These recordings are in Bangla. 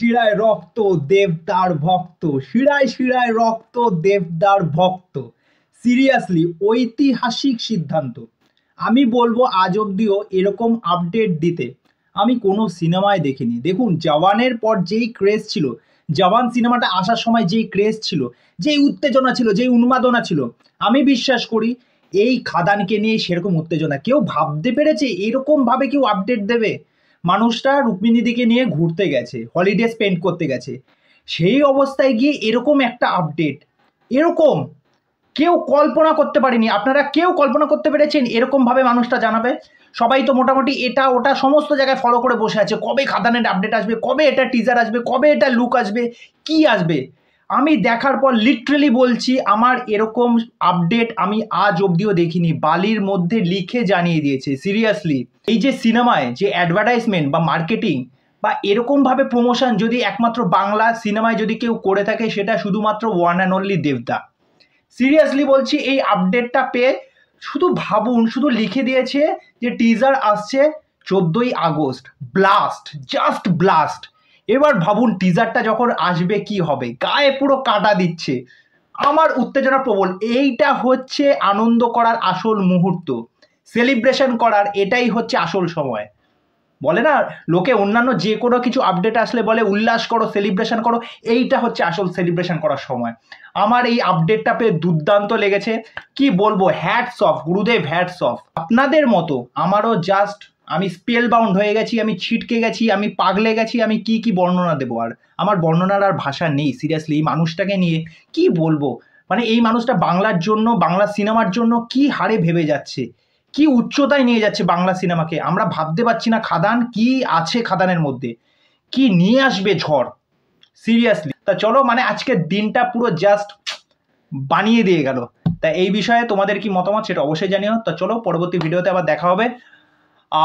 শিরায় রক্ত দেবদার ভক্ত, শিরায় শিরায় রক্ত দেবদার ভক্ত। সিরিয়াসলি ঐতিহাসিক সিদ্ধান্ত। আমি বলবো আজ অব্দিও এরকম আপডেট দিতে আমি কোনো সিনেমায় দেখিনি। দেখুন, জওয়ানের পর যেই ক্রেজ ছিল, জওয়ান সিনেমাটা আসার সময় যেই ক্রেজ ছিল, যেই উত্তেজনা ছিল, যেই উন্মাদনা ছিল, আমি বিশ্বাস করি এই খাদানকে নিয়ে সেরকম উত্তেজনা কেউ ভাবতে পেরেছে এরকমভাবে কেউ আপডেট দেবে। মানুষটা রুক্মিণীদিকে নিয়ে ঘুরতে গেছে, হলিডে স্পেন্ড করতে গেছে, সেই অবস্থায় গিয়ে এরকম একটা আপডেট, এরকম কেউ কল্পনা করতে পারেনি। আপনারা কেউ কল্পনা করতে পেরেছেন এরকমভাবে মানুষটা জানাবে? সবাই তো মোটামুটি এটা ওটা সমস্ত জায়গায় ফলো করে বসে আছে, কবে খাদানের আপডেট আসবে, কবে এটা টিজার আসবে, কবে এটা লুক আসবে, কি আসবে। আমি দেখার পর লিটারেলি বলছি, আমার এরকম আপডেট আমি আজ অবধিও দেখিনি। বালির মধ্যে লিখে জানিয়ে দিয়েছে। সিরিয়াসলি এই যে সিনেমায় যে অ্যাডভার্টাইজমেন্ট বা মার্কেটিং বা এরকমভাবে প্রমোশন যদি একমাত্র বাংলা সিনেমায় যদি কেউ করে থাকে, সেটা শুধুমাত্র ওয়ান অ্যান্ড অনলি দেবদা। সিরিয়াসলি বলছি, এই আপডেটটা পেয়ে শুধু ভাবুন, শুধু লিখে দিয়েছে যে টিজার আসছে 14ই আগস্ট, ব্লাস্ট, জাস্ট ব্লাস্ট। এবার ভাবুন টিজারটা যখন আসবে কি হবে, গায়ে পুরো কাটা দিচ্ছে, আমার উত্তেজনা প্রবল। এইটা হচ্ছে আনন্দ করার আসল মুহূর্ত, সেলিব্রেশন করার এটাই হচ্ছে আসল সময়। বলে না লোকে, অন্যান্য যে কোনো কিছু আপডেট আসলে বলে উল্লাস করো, সেলিব্রেশন করো, এইটা হচ্ছে আসল সেলিব্রেশন করার সময়। আমার এই আপডেটটা পেয়ে দুর্দান্ত লেগেছে, কি বলবো, হ্যাটস অফ গুরুদেব, হ্যাটস অফ। আপনাদের মতো আমারও জাস্ট আমি স্পেল বাউন্ড হয়ে গেছি, আমি ছিটকে গেছি, আমি পাগলে গেছি, আমি কি কি বর্ণনা দেবো। আর আমার বর্ণনার আর ভাষা নেই। সিরিয়াসলি এই মানুষটাকে নিয়ে কি বলবো, মানে এই মানুষটা বাংলার জন্য, বাংলা সিনেমার জন্য কি হারে ভেবে যাচ্ছে, কি উচ্চতায় নিয়ে যাচ্ছে বাংলা সিনেমাকে। আমরা ভাবতে পারছি না খাদান কি আছে, খাদানের মধ্যে কি নিয়ে আসবে ঝড়। সিরিয়াসলি তা চলো, মানে আজকের দিনটা পুরো জাস্ট বানিয়ে দিয়ে গেল। তা এই বিষয়ে তোমাদের কি মতামত সেটা অবশ্যই জানিও। তো চলো, পরবর্তী ভিডিওতে আবার দেখা হবে।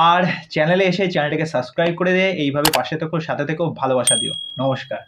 আর চ্যানেলে এসে চ্যানেলটাকে সাবস্ক্রাইব করে দিয়ে এইভাবে পাশে থেকো, সাথে থেকো, ভালোবাসা দিও। নমস্কার।